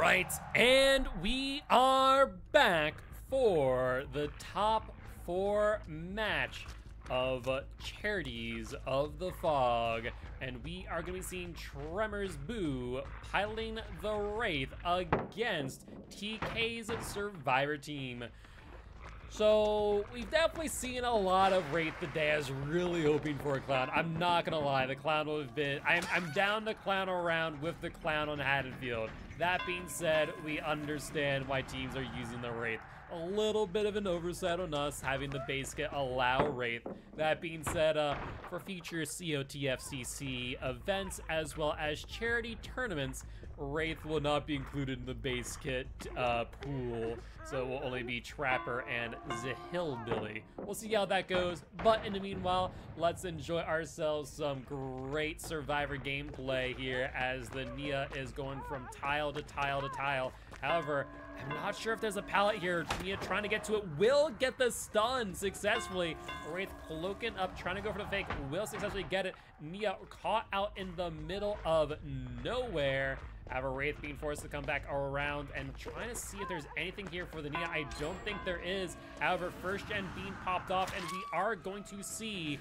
right, and we are back for the top 4 match of Charities of the Fog, and we are going to be seeing Tremor's Boo piloting the Wraith against TK's Survivor team. So, we've definitely seen a lot of Wraith today. I was really hoping for a Clown. I'm not gonna lie, the Clown would have been... I'm down to Clown around with the Clown on Haddonfield. That being said, we understand why teams are using the Wraith. A little bit of an oversight on us having the base kit allow Wraith. That being said, for future CoTF events as well as charity tournaments, Wraith will not be included in the base kit pool, so it will only be Trapper and Zahillbilly. We'll see how that goes, but in the meanwhile, let's enjoy ourselves some great Survivor gameplay here as the Nia is going from tile to tile to tile. However, I'm not sure if there's a pallet here. Nia trying to get to it, will get the stun successfully. Wraith cloaking up, trying to go for the fake, will successfully get it. Nia caught out in the middle of nowhere. However, Wraith being forced to come back around and trying to see if there's anything here for the Nia. I don't think there is. However, first gen being popped off, and we are going to see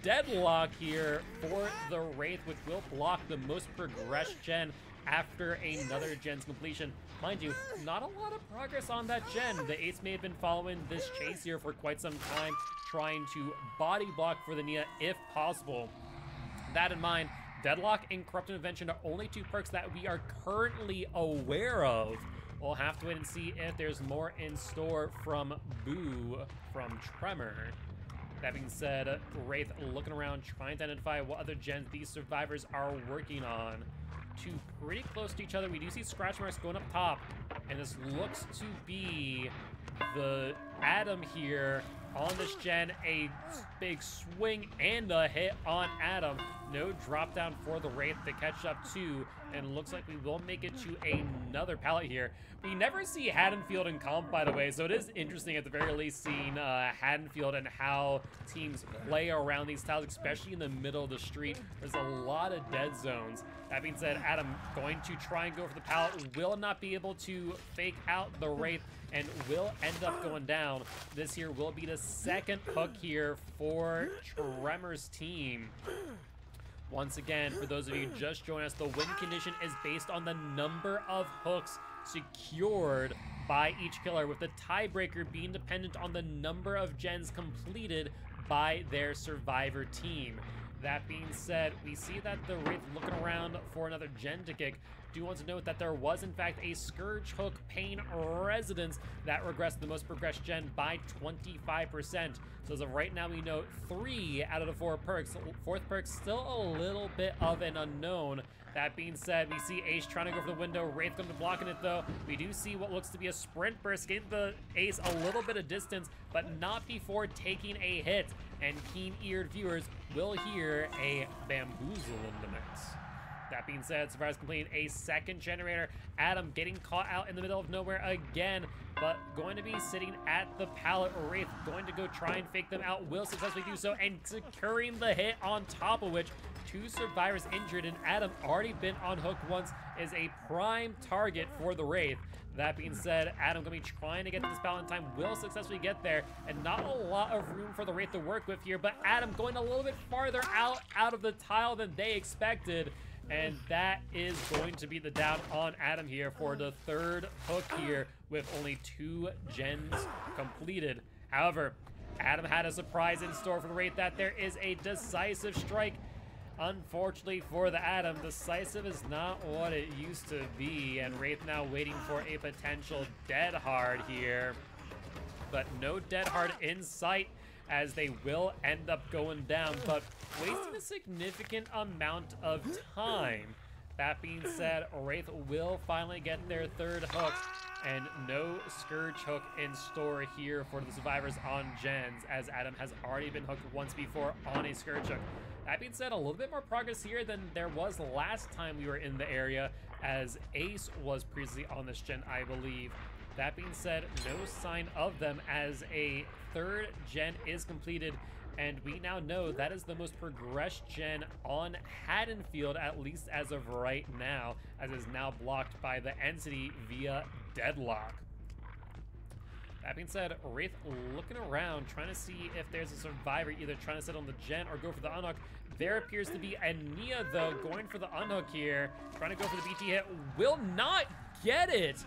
deadlock here for the Wraith, which will block the most progressed gen after another gen's completion. Mind you, not a lot of progress on that gen. The Ace may have been following this chase here for quite some time, trying to body block for the Nia if possible. That in mind, Deadlock and Corrupt Intervention are only 2 perks that we are currently aware of. We'll have to wait and see if there's more in store from Boo, from Tremor. That being said, Wraith looking around, trying to identify what other gens these survivors are working on. 2 pretty close to each other. We do see scratch marks going up top, and this looks to be the Adam here on this gen. A big swing and a hit on Adam. No drop down for the Wraith to catch up to, and looks like we will make it to another pallet here. We never see Haddonfield in comp, by the way, so it is interesting at the very least seeing Haddonfield and how teams play around these tiles, especially in the middle of the street. There's a lot of dead zones. That being said, Adam going to try and go for the pallet, will not be able to fake out the Wraith, and will end up going down. This here will be the second hook here for Tremor's team. Once again, for those of you just joining us, the win condition is based on the number of hooks secured by each killer, with the tiebreaker being dependent on the number of gens completed by their survivor team. That being said, we see that the Wraith looking around for another gen to kick. Do want to note that there was in fact a Scourge Hook Pain Residence that regressed the most progressed gen by 25%. So as of right now, we know 3 out of the 4 perks. 4th perk still a little bit of an unknown. That being said, we see Ace trying to go for the window. Wraith going to blocking it though. We do see what looks to be a sprint burst, getting the Ace a little bit of distance, but not before taking a hit. And keen-eared viewers will hear a bamboozle in the mix. That being said, Survivor's completing a second generator. Adam getting caught out in the middle of nowhere again, but going to be sitting at the pallet. Wraith going to go try and fake them out, will successfully do so, and securing the hit, on top of which 2 survivors injured, and Adam already been on hook once, is a prime target for the Wraith. That being said, Adam going to be trying to get to this pallet in time, will successfully get there, and not a lot of room for the Wraith to work with here, but Adam going a little bit farther out of the tile than they expected. And that is going to be the down on Adam here for the 3rd hook here, with only 2 gens completed. However, Adam had a surprise in store for the Wraith, that there is a decisive strike. Unfortunately for the Adam, decisive is not what it used to be, and Wraith now waiting for a potential dead hard here. But no dead hard in sight, as they will end up going down, but wasting a significant amount of time. That being said, Wraith will finally get their 3rd hook, and no Scourge Hook in store here for the survivors on gens, as Adam has already been hooked once before on a Scourge Hook. That being said, a little bit more progress here than there was last time we were in the area, as Ace was previously on this gen, I believe. That being said, no sign of them as a 3rd gen is completed, and we now know that is the most progressed gen on Haddonfield, at least as of right now, as it is now blocked by the entity via deadlock. That being said, Wraith looking around, trying to see if there's a survivor, either trying to sit on the gen or go for the unhook. There appears to be a Nia, though, going for the unhook here, trying to go for the BT hit, will not get it.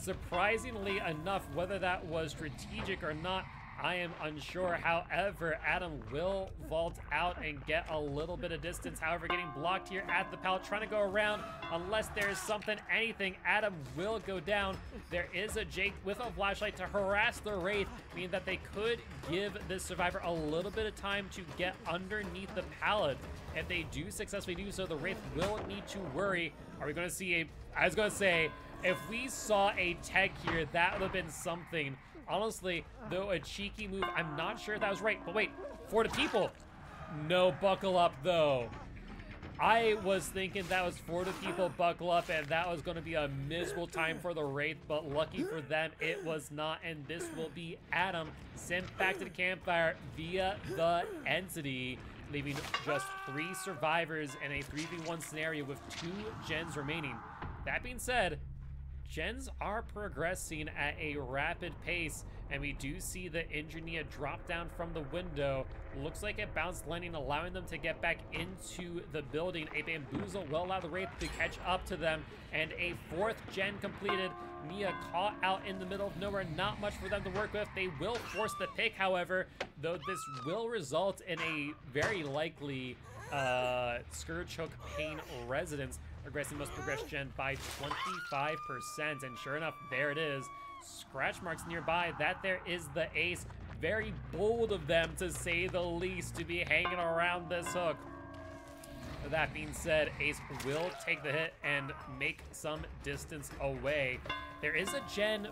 Surprisingly enough, whether that was strategic or not, I am unsure. However, Adam will vault out and get a little bit of distance. However, getting blocked here at the pallet, trying to go around. Unless there's something, anything, Adam will go down. There is a Jake with a flashlight to harass the Wraith, meaning that they could give this survivor a little bit of time to get underneath the pallet. If they do successfully do so, the Wraith will need to worry. Are we going to see I was going to say, if we saw a tech here, that would have been something. Honestly, though a cheeky move, I'm not sure if that was right. But wait, for the people. No buckle up, though. I was thinking that was for the people buckle up, and that was going to be a miserable time for the Wraith, but lucky for them, it was not. And this will be Adam sent back to the campfire via the entity, leaving just 3 survivors in a 3v1 scenario with 2 gens remaining. That being said, gens are progressing at a rapid pace, and we do see the engineer drop down from the window. Looks like it bounced landing, allowing them to get back into the building. A bamboozle will allow the Wraith to catch up to them, and a 4th gen completed. Nia caught out in the middle of nowhere, not much for them to work with. They will force the pick, however, though this will result in a very likely Scourge Hook Pain residence, progressing most progressed gen by 25%, and sure enough, there it is. Scratch marks nearby. That there is the ace. Very bold of them, to say the least, to be hanging around this hook. With that being said, Ace will take the hit and make some distance away. There is a gen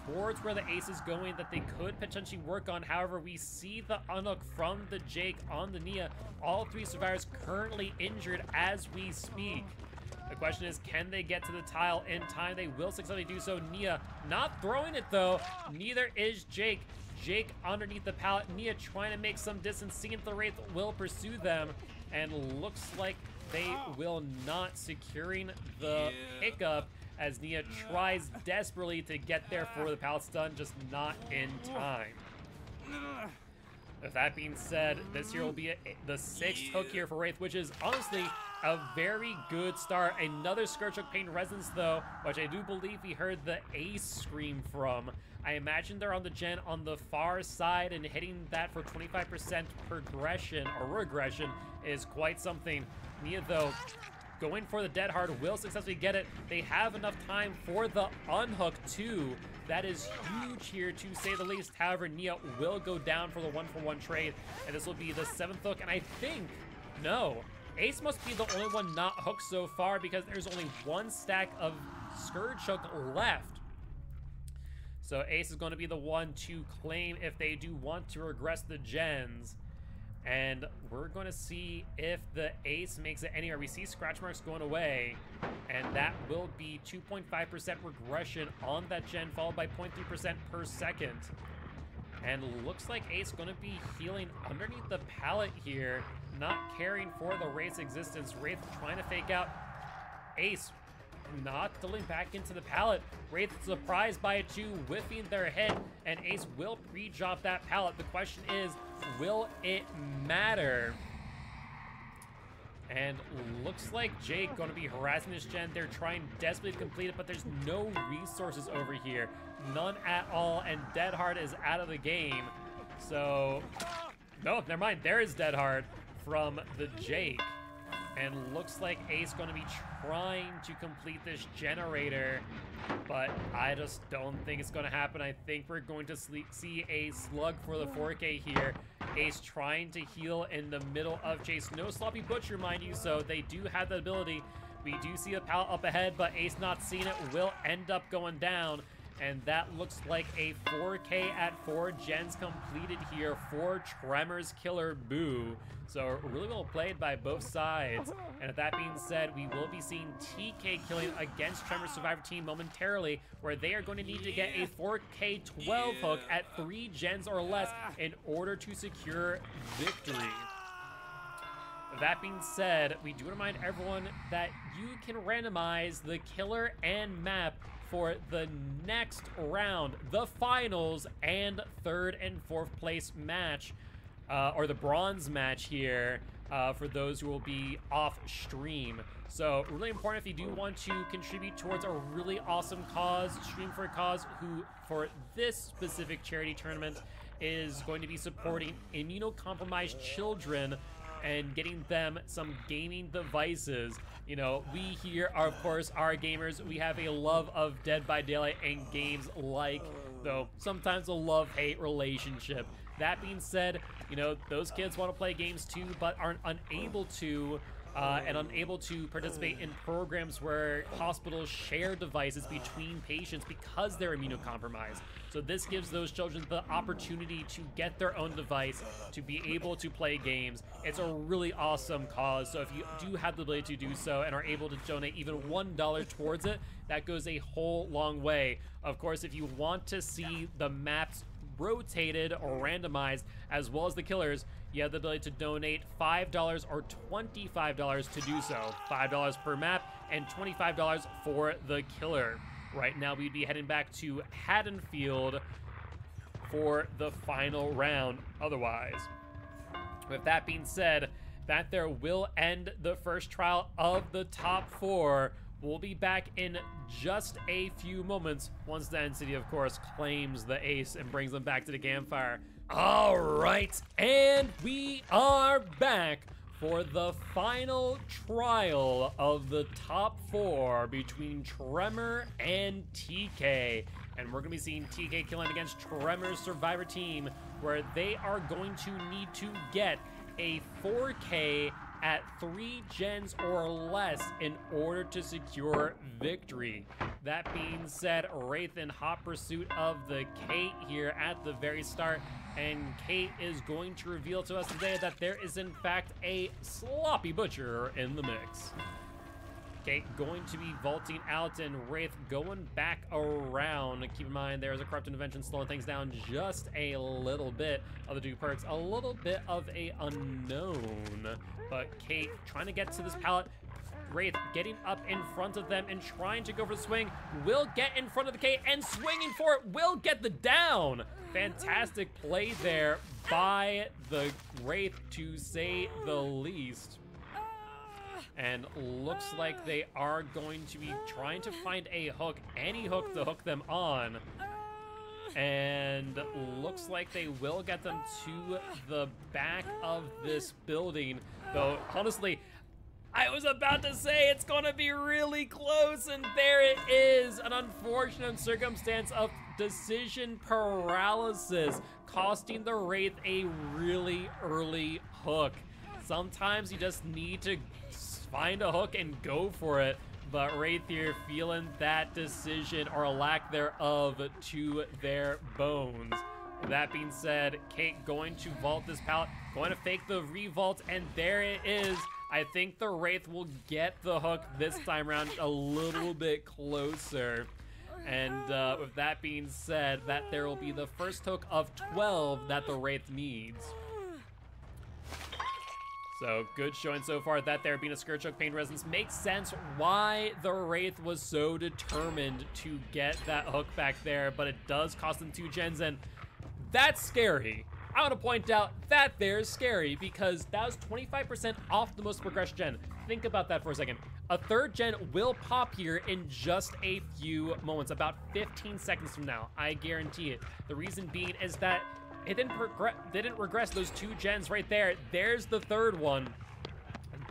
towards where the Ace is going that they could potentially work on. However, we see the unhook from the Jake on the Nia. All 3 survivors currently injured as we speak. The question is, can they get to the tile in time? They will successfully do so. Nia not throwing it, though. Neither is Jake. Jake underneath the pallet. Nia trying to make some distance, seeing if the Wraith will pursue them. And looks like they will not, securing the pickup as Nia tries desperately to get there for the pallet stun, just not in time. With that being said, this here will be the 6th hook here for Wraith, which is honestly a very good start. Another Scourge Hook Pain Resonance, though, which I do believe we heard the Ace scream from. I imagine they're on the gen on the far side, and hitting that for 25% progression or regression is quite something. Nia, though, going for the Dead Hard, will successfully get it. They have enough time for the unhook, too. That is huge here, to say the least. However, Nia will go down for the 1-for-1 trade, and this will be the 7th hook. And I think, no, Ace must be the only one not hooked so far, because there's only 1 stack of Scourge Hook left. So Ace is going to be the one to claim if they do want to regress the gens. And we're going to see if the Ace makes it anywhere. We see scratch marks going away, and that will be 2.5% regression on that gen, followed by 0.3% per second. And looks like Ace going to be healing underneath the pallet here, not caring for the Wraith's existence. Wraith trying to fake out. Ace not tilting back into the pallet. Wraith surprised by it too, whiffing their head, and Ace will pre-drop that pallet. The question is, will it matter? And looks like Jake going to be harassing this gen. They're trying desperately to complete it, but there's no resources over here. None at all, and Dead Hard is out of the game. So, no, never mind. There is Dead Hard from the Jake. And looks like Ace going to be trying to complete this generator, but I just don't think it's going to happen. I think we're going to see a slug for the 4K here. Ace trying to heal in the middle of chase. No sloppy butcher, mind you, so they do have the ability. We do see a pallet up ahead, but Ace not seeing it will end up going down. And that looks like a 4K at 4 gens completed here for Tremor's Killer Boo. So really well played by both sides. And with that being said, we will be seeing TK killing against Tremor's Survivor team momentarily, where they are going to need to get a 4K 12 hook at 3 gens or less in order to secure victory. That being said, we do remind everyone that you can randomize the killer and map for the next round, the finals and 3rd and 4th place match, or the bronze match here, for those who will be off stream. So really important if you do want to contribute towards a really awesome cause, stream for a cause who, for this specific charity tournament, is going to be supporting immunocompromised children and getting them some gaming devices. You know, we here are, of course, are gamers. We have a love of Dead by Daylight and games like, though sometimes a love-hate relationship. That being said, you know, those kids want to play games too, but aren't unable to, and unable to participate in programs where hospitals share devices between patients because they're immunocompromised. So this gives those children the opportunity to get their own device, to be able to play games. It's a really awesome cause, so if you do have the ability to do so and are able to donate even $1 towards it, that goes a whole long way. Of course, if you want to see the maps rotated or randomized, as well as the killers, you have the ability to donate $5 or $25 to do so. $5 per map and $25 for the killer. Right now, we'd be heading back to Haddonfield for the final round otherwise. With that being said, that there will end the first trial of the top 4. We'll be back in just a few moments once the Entity, of course, claims the ace and brings them back to the campfire. All right, and we are back for the final trial of the top 4 between Tremor and Tecay. And we're gonna be seeing Tecay killing against Tremor's Survivor team, where they are going to need to get a 4K at 3 gens or less in order to secure victory. That being said, Wraith in hot pursuit of the Kate here at the very start, and Kate is going to reveal to us today that there is in fact a sloppy butcher in the mix. Kate going to be vaulting out, and Wraith going back around. Keep in mind, there's a corrupt intervention slowing things down just a little bit. Other two perks, a little bit of a unknown. But Kate trying to get to this pallet. Wraith getting up in front of them and trying to go for the swing. Will get in front of the Kate and swinging for it. Will get the down. Fantastic play there by the Wraith, to say the least. And looks like they are going to be trying to find a hook, any hook to hook them on. And looks like they will get them to the back of this building. Though, honestly, I was about to say it's gonna be really close, and there it is. An unfortunate circumstance of decision paralysis, costing the Wraith a really early hook. Sometimes you just need to find a hook and go for it, but Wraith here feeling that decision or lack thereof to their bones. That being said, Kate going to vault this pallet, going to fake the revault, and there it is. I think the Wraith will get the hook this time around a little bit closer. And with that being said, that there will be the first hook of 12 that the Wraith needs. So good showing so far. That there being a Scourge Hook Pain Resonance makes sense why the Wraith was so determined to get that hook back there, but it does cost them 2 gens, and that's scary. I want to point out that there's scary because that was 25% off the most progressed gen. Think about that for a second. A 3rd gen will pop here in just a few moments, about 15 seconds from now. I guarantee it. The reason being is that it didn't regress those 2 gens right there. There's the 3rd one.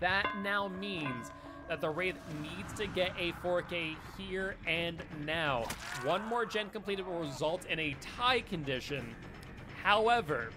That now means that the Wraith needs to get a 4K here and now. 1 more gen completed will result in a tie condition. However,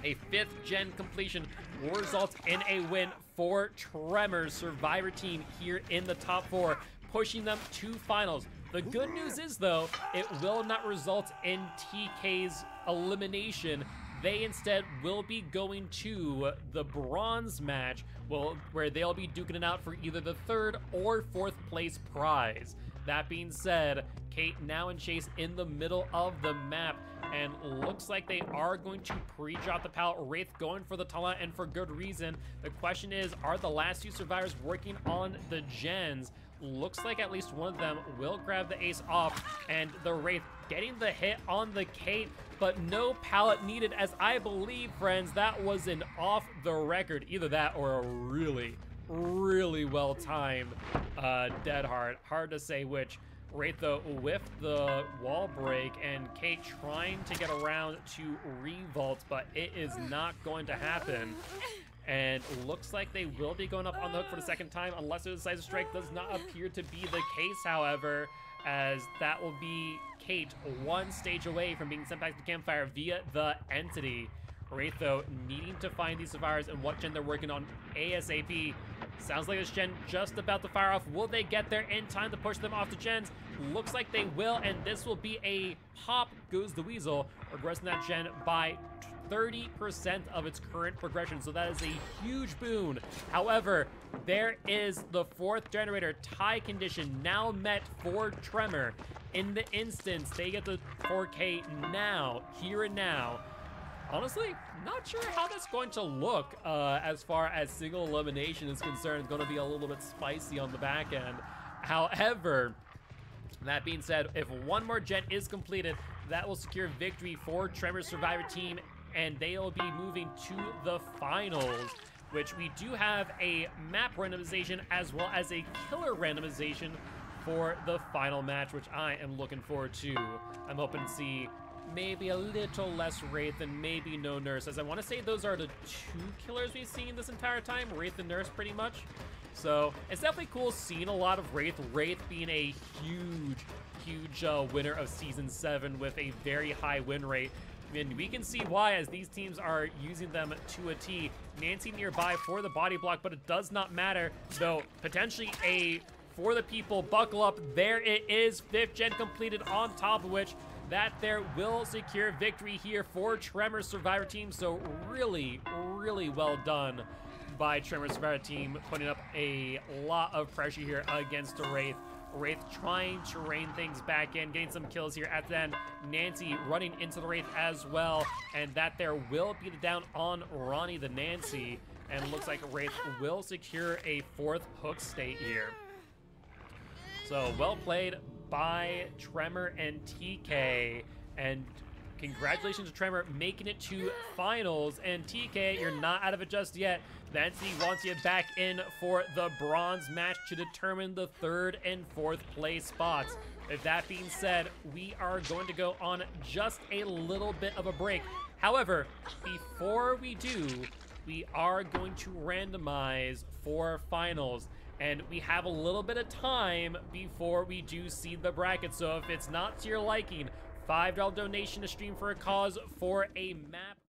a 5th gen completion will result in a win for Tremor's Survivor team here in the top 4, pushing them to finals. The good news is, though, it will not result in Tecay's elimination. They instead will be going to the bronze match, where they'll be duking it out for either the 3rd or 4th place prize. That being said, Kate now in chase in the middle of the map, and looks like they are going to pre-drop the pallet. Wraith going for the taunt, and for good reason. The question is, are the last two survivors working on the gens? Looks like at least one of them will grab the ace off, and the Wraith getting the hit on the Kate, but no pallet needed, as I believe, friends, that was an off the record, either that or a really well-timed dead hard. Hard to say which. Wraith, though, with the wall break, and Kate trying to get around to revolt, but it is not going to happen. And looks like they will be going up on the hook for the second time, unless a decisive strike. Does not appear to be the case, however, as that will be Kate one stage away from being sent back to the campfire via the entity. Wraith, though, needing to find these survivors and what gen they're working on ASAP. Sounds like this gen just about to fire off. Will they get there in time to push them off the gens? Looks like they will, and this will be a pop goes the weasel, regressing that gen by 30% of its current progression, so that is a huge boon. However, there is the fourth generator tie condition now met for Tremor. In the instance, they get the 4K now, here and now. Honestly, not sure how that's going to look as far as single elimination is concerned. It's going to be a little bit spicy on the back end. However, that being said, if one more gen is completed, that will secure victory for Tremor's Survivor team, and they'll be moving to the finals, which we do have a map randomization as well as a killer randomization for the final match, which I am looking forward to. I'm hoping to see maybe a little less Wraith and maybe no Nurse, as I want to say those are the two killers we've seen this entire time, Wraith and Nurse pretty much. So it's definitely cool seeing a lot of Wraith being a huge winner of Season 7 with a very high win rate. And we can see why, as these teams are using them to a T. Nancy nearby for the body block, but it does not matter, though potentially a for the people buckle up. There it is, 5th gen completed, on top of which that there will secure victory here for Tremor Survivor team. So really well done by Tremor Survivor team, putting up a lot of pressure here against the Wraith. Wraith trying to rein things back in, getting some kills here at the end. Nancy running into the Wraith as well, and that there will be the down on Ronnie the Nancy, and looks like Wraith will secure a 4th hook state here. So well played by Tremor and TK, and congratulations to Tremor making it to finals. And TK, you're not out of it just yet. The entity wants you back in for the bronze match to determine the 3rd and 4th place spots. With that being said, we are going to go on just a little bit of a break. However, before we do, we are going to randomize for finals, and we have a little bit of time before we do seed the bracket. So if it's not to your liking, $5 donation to Stream for a Cause for a map